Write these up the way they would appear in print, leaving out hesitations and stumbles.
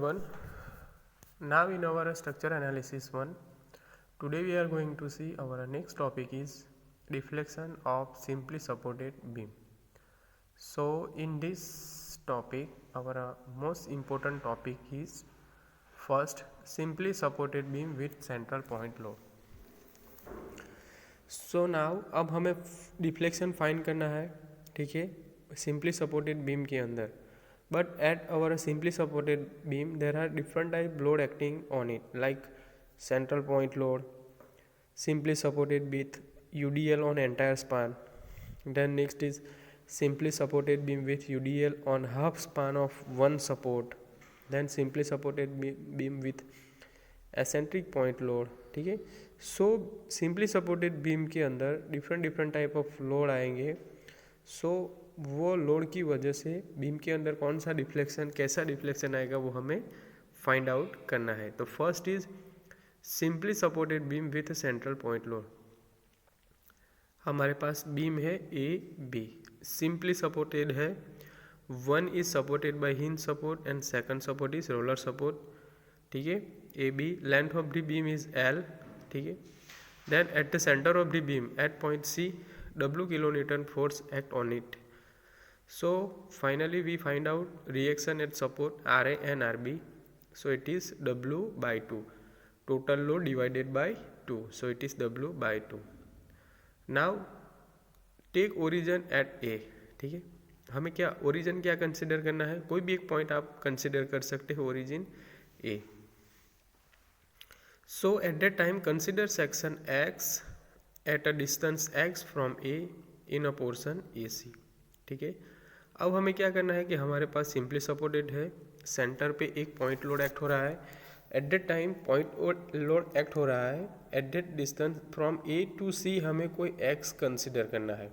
everyone. Now in our structure analysis 1, today we are going to see our next topic is deflection of simply supported beam. So in this topic our most important topic is first simply supported beam with central point load. So now अब हमें deflection find करना है, ठीक है, simply supported beam के अंदर. But at our simply supported beam there are different type load acting on it, like central point load, simply supported with UDL on entire span. Then next is simply supported beam with UDL on half span of one support. Then simply supported beam with eccentric point load. ठीक है. So simply supported beam के अंदर different type of load आएंगे. सो वो load की वजह से beam के अंदर कौन सा डिफ्लेक्शन, कैसा डिफ्लेक्शन आएगा वो हमें फाइंड आउट करना है. तो first is simply supported beam with central point load. हमारे पास बीम है ए बी, सिंपली सपोर्टेड है. One is supported by hinge support and second support is roller support. ठीक है. A B, length of the beam is L. ठीक है. Then at the centre of the beam at point C W kilonewton force act on it. So finally we find out reaction at support RA and RB. So it is W by 2. Total load divided by 2. So it is W by 2. Now take origin at A. ठीक है. हमें क्या origin क्या consider करना है, कोई भी एक पॉइंट आप कंसिडर कर सकते हो origin A. So at that time consider section X at a distance x from A in a portion AC. ठीक है. अब हमें क्या करना है कि हमारे पास सिंपली सपोर्टेड है, सेंटर पे एक पॉइंट लोड एक्ट हो रहा है. At that time point load act हो रहा है at that distance from A to C. हमें कोई x कंसिडर करना है.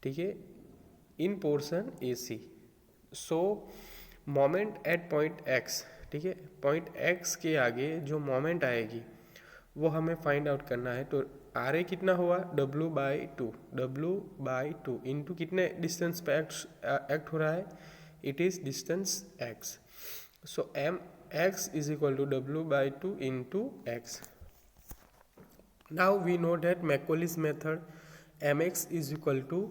ठीक है. In portion AC. So moment at point x. ठीक है. पॉइंट x के आगे जो मोमेंट आएगी वो हमें फाइंड आउट करना है. तो आर ए कितना हुआ, W बाई टू इंटू कितने डिस्टेंस पे एक्ट हो रहा है, it is distance x. So M x is equal to W by two into x. Now we know that Macaulay's method mx is equal to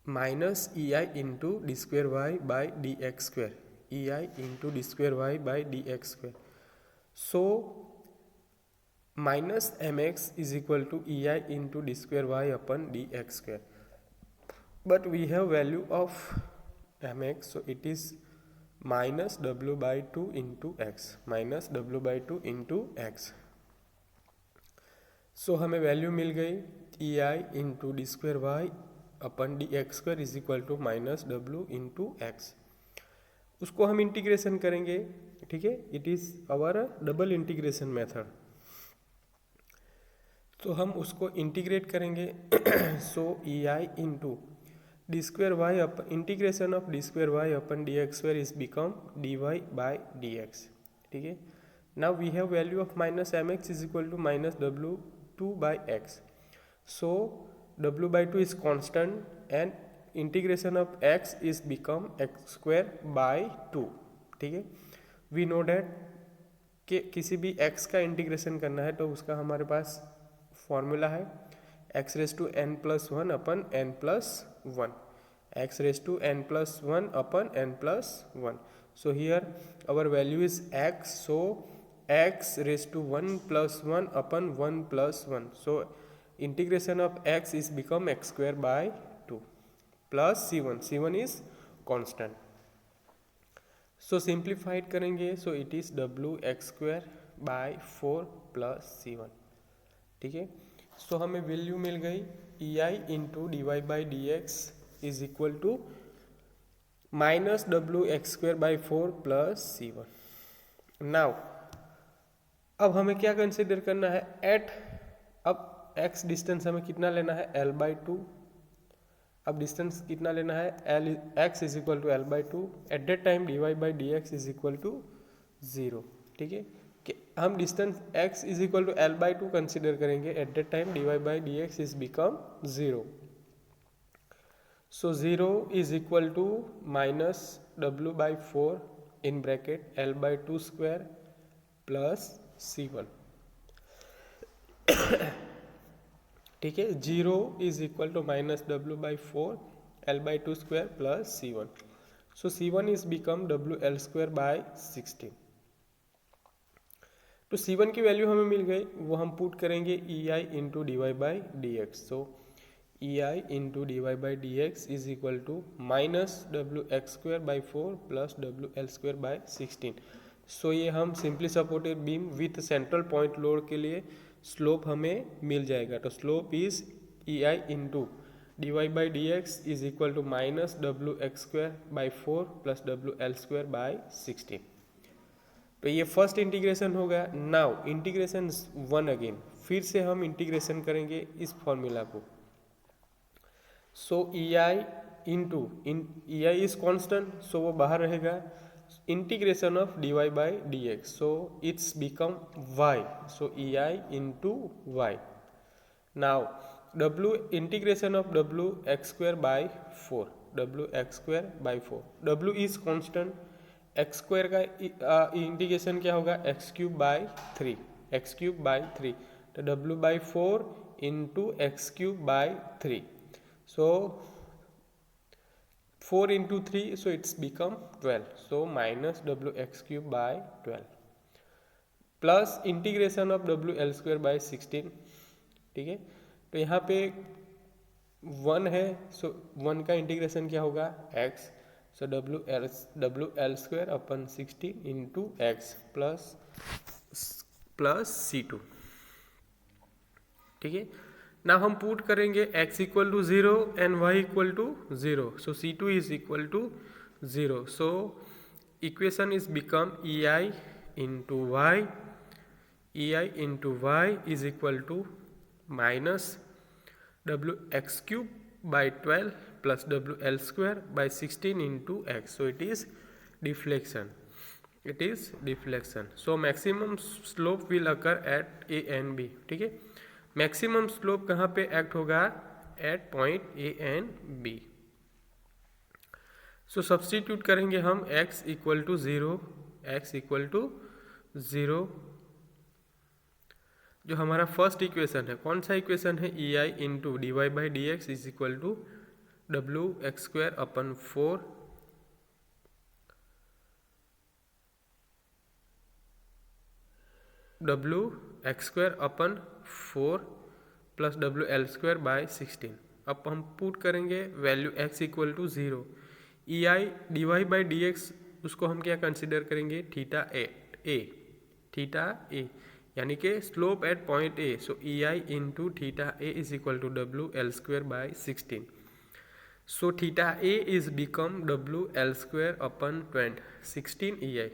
minus EI into d square y by d x square. EI into d square y by d x square. So minus mx is equal to EI into d square y upon dx square. But we have value of mx, so it is minus W by 2 into x. Minus W by 2 into x. So हमें value मिल गई EI into d square y upon dx square is equal to minus W into x. उसको हम integration करेंगे. ठीक है. It is our double integration method. तो हम उसको इंटीग्रेट करेंगे. So EI into d square y upon integration of d square y upon d x square is become dy by d x. ठीक है. Now we have value of minus mx is equal to minus W2 by x. So W by two is constant and integration of x is become x square by 2. ठीक है. We know that कि किसी भी x का integration करना है तो उसका हमारे पास फॉर्मूला है x raise to n plus one upon n plus one. x raise to n plus one upon n plus one. So here our value is x. So x raise to one plus one upon one plus one. So integration of x is become x square by 2 plus c1 is constant. So simplified करेंगे. So it is W x square by 4 plus c1. ठीक है. So हमें value मिल गई EI into d y by d x is equal to minus W x square by 4 plus c1. Now अब हमें क्या consider करना है एट, अब x डिस्टेंस हमें कितना लेना है L बाई 2. अब डिस्टेंस कितना लेना है x is equal to L by 2. At that time d y by d x is equal to 0. ठीक है. कि हम distance x is equal to L by 2 consider करेंगे. At that time dy by d x is become 0. So 0 is equal to minus W by 4 in bracket L/2² plus C1, ठीक है। 0 is equal to -W/4 L/2² plus C1, so C1 is become WL²/16। तो C1 की value हमें मिल गई, वो हम put करेंगे EI into dy/dx। So EI into dy/dx is equal to -WX²/4 plus WL²/16। So ये हम simply supported beam with central point load के लिए स्लोप हमें मिल जाएगा। तो slope is EI into dy/dx is equal to -WX²/4 plus WL²/16। तो ये फर्स्ट इंटीग्रेशन होगा। नाउ इंटीग्रेशन 1 अगेन, फिर से हम इंटीग्रेशन करेंगे इस फॉर्मूला को। So EI into EI is constant, so वो बाहर रहेगा। Integration of dy/dx, so it's become y, so EI into y। Now W integration of WX²/4, WX²/4, W is constant, x² का इंटीग्रेशन क्या होगा x³/3, x³/3, तो W/4 into x³/3, so 4 into 3, so it's become 12, so -WX³/12 plus integration of WL²/16, ठीक है। तो यहाँ पे 1 है, सो 1 का इंटीग्रेशन क्या होगा x, so WL²/16 into x plus C2, ठीक है। ना हम पुट करेंगे x equal to 0 and y equal to 0, so C2 is equal to 0, so equation is become EI into y, EI into y is equal to -WX³/12 plus WL²/16 into x, so it is deflection, it is deflection, so maximum slope will occur at A and B, ठीक है। Maximum slope कहाँ पे act होगा, at point A and B। So substitute करेंगे हम x equal to 0, x equal to 0, जो हमारा first equation है, कौन सा इक्वेशन है, EI into dy/dx is equal to WX²/4 WX²/4 plus WL²/16। अब हम पुट करेंगे value x equal to 0, EI dy/dx उसको हम क्या कंसिडर करेंगे, थीटा ए, यानी कि slope at point A, so EI into theta A is equal to WL²/16, so theta A is become WL²/20, 16 EI,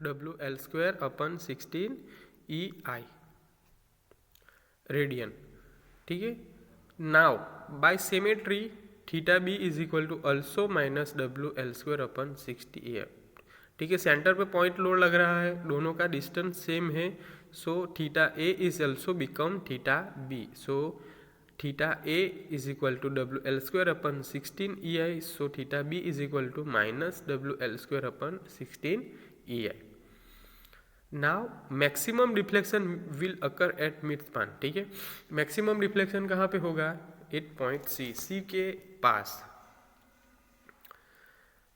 WL²/16 EI radian, ठीक है। Now by symmetry theta B is equal to also minus WL²/60 EI, ठीक है। Centre पे point load लग रहा है, दोनों का डिस्टेंस सेम है, so theta A is also become theta B, so theta A is equal to WL²/16 EI, so theta B is equal to minus WL²/16 EI। Now maximum deflection will occur at mid span, ठीक है। Maximum deflection कहाँ पे होगा, at point C के पास।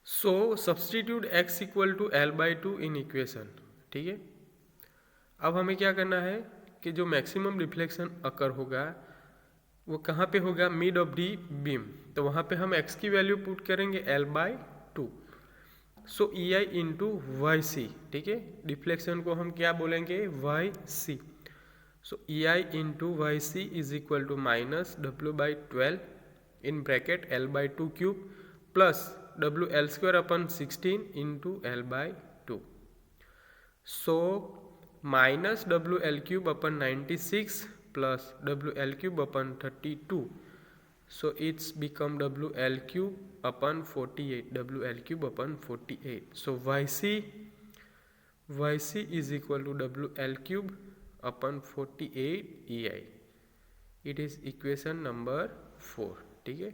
So substitute x equal to L/2 in equation, ठीक है। अब हमें क्या करना है कि जो मैक्सिमम रिफ्लेक्शन अकर होगा वो कहाँ पे होगा, मिड ऑफ दी बीम, तो वहाँ पे हम x की वैल्यू पुट करेंगे L/2, सो EI इंटू YC, ठीक है। डिफ्लेक्शन को हम क्या बोलेंगे, YC, so EI into YC is equal to minus W/12 in bracket L/2³ plus WL²/16 into L/2, so minus WL³/96 plus WL³/32, so it's become WL³/48, WL³/48, so YC is equal to WL³/48 EI, it is equation number 4, ठीक है।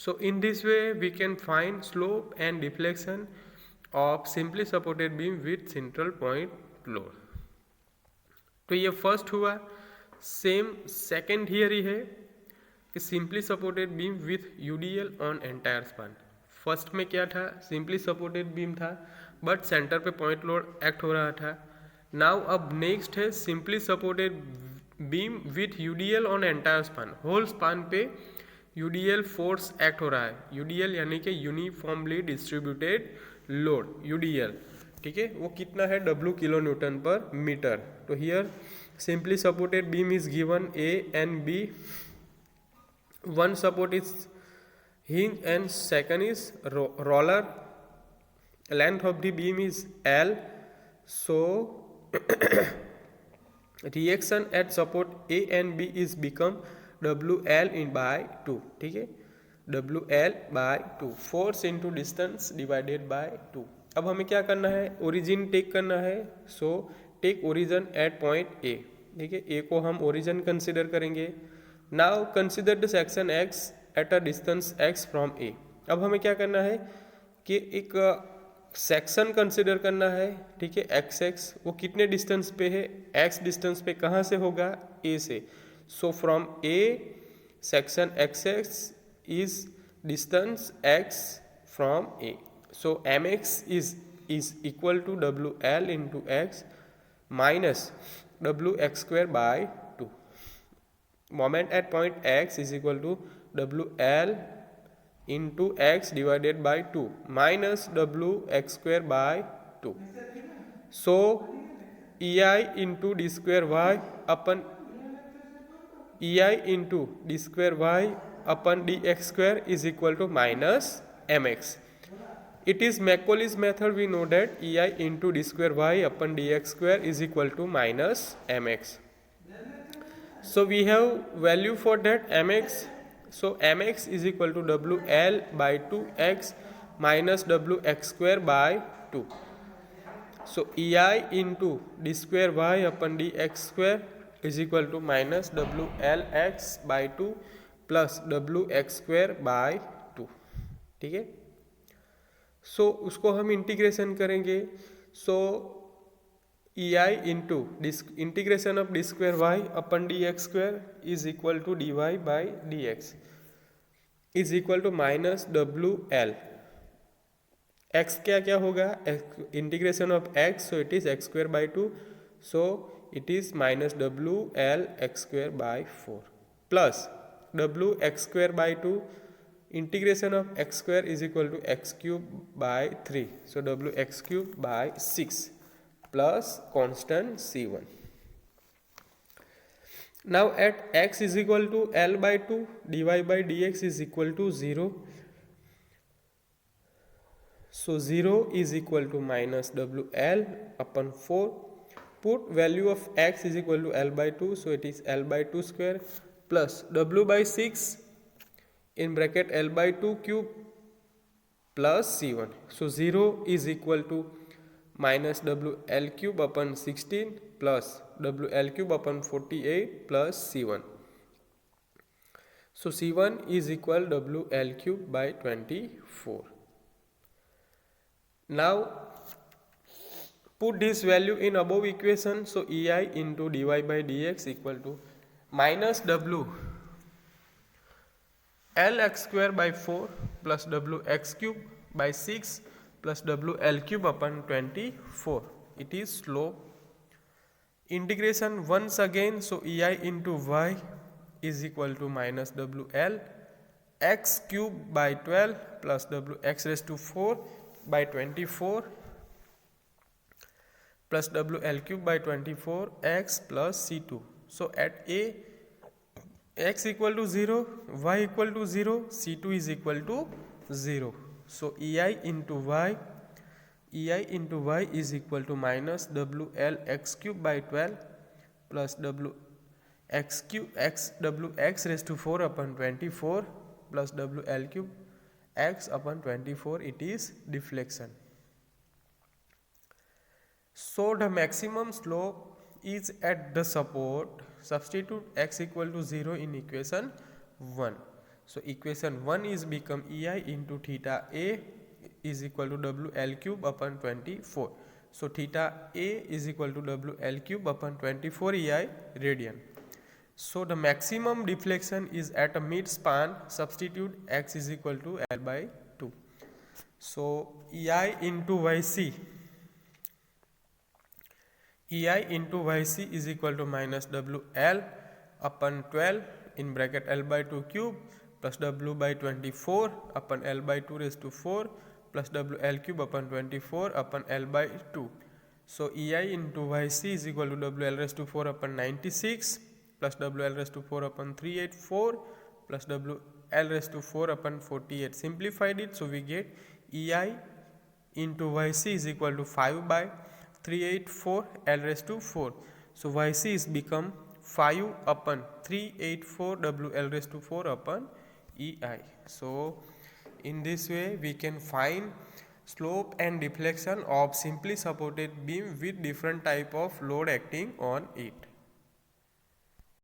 So in this way we can find slope and deflection of simply supported beam with central point load. तो ये first हुआ. Same second theory है कि simply supported beam with UDL on entire span. First में क्या था, simply supported beam था but centre पे पॉइंट लोड एक्ट हो रहा था. नाउ अब नेक्स्ट है simply supported beam with UDL on entire span. Whole span पे यूडीएल फोर्स एक्ट हो रहा है. यूडीएल यानी कि यूनिफॉर्मली डिस्ट्रीब्यूटेड लोड, यूडीएल. ठीक है, वो कितना है, W किलो न्यूटन पर मीटर. तो here simply supported beam is given A and B. One support is hinge and second is roller. Length of the beam is L. So reaction at support A and B is become WL in by 2. ठीक है, WL by 2. Force into distance divided by 2. अब हमें क्या करना है, origin take करना है. So take origin at point A. ठीक है, ए को हम ओरिजिन कंसिडर करेंगे. Now consider the section x at a distance x from A. अब हमें क्या करना है कि एक सेक्शन कंसिडर करना है. ठीक है, एक्स एक्स वो कितने डिस्टेंस पे है, एक्स डिस्टेंस पे. कहाँ से होगा, ए से. So from A section X X is distance x from A. So M x is equal to W L into X minus wx square by 2. Moment at point x is equal to wl into x divided by 2 minus wx square by 2. So ei into d square y upon ei into d square y upon dx square is equal to minus mx. It is Macaulay's method. We know that ei into d square y upon dx square is equal to minus mx. So we have value for that mx. So mx is equal to wl by 2x minus wx square by 2. So ei into d square y upon dx square is equal to minus wlx by 2 plus wx square by 2. ठीक है. सो उसको हम integration करेंगे. So E I into integration of d square y upon d x square is equal to d y by d x is equal to minus W L. X क्या क्या होगा, integration of x, so it is x square by 2. So it is minus W L x square by 4 plus W x square by 2. Integration of x square is equal to x cube by 3. So w x cube by 6 plus constant c1. Now at x is equal to L by 2, dy by dx is equal to 0. So 0 is equal to minus wl upon 4. Put value of x is equal to L by 2. So it is L by 2 square plus w by 6 in bracket L by 2 cube plus c1. So 0 is equal to minus wl cube upon 16 plus wl cube upon 48 plus c1. So c1 is equal wl cube by 24. Now put this value in above equation. So ei into dy by dx equal to minus w lx square by 4 plus wx cube by 6 plus wl cube upon 24. It is slope. Integration once again. So ei into y is equal to minus wl x cube by 12 plus wx raised to 4 by 24 plus wl cube by 24 x plus c2. So at a x equal to 0, y equal to 0, c2 is equal to 0. So ei into y is equal to minus wl x cube by 12 plus wx raised to 4 upon 24 plus wl cube x upon 24. It is deflection. So the maximum slope is at the support. Substitute x equal to 0 in equation 1. So equation 1 is become EI into theta A is equal to WL cube upon 24. So theta A is equal to WL cube upon 24 EI radian. So the maximum deflection is at a mid span. Substitute x is equal to L by 2. So EI into YC is equal to minus WL upon 12 in bracket L by 2 cube plus W by 24 upon L by 2 raised to 4 plus WL cube upon 24 upon L by 2. So EI into YC is equal to WL raised to 4 upon 96 plus WL raised to 4 upon 384 plus WL raised to 4 upon 48. Simplified it, so we get EI into YC is equal to 5 by 384 L raised to 4. So YC is become 5 upon 384 WL raised to 4 upon EI. So in this way we can find slope and deflection of simply supported beam with different type of load acting on it.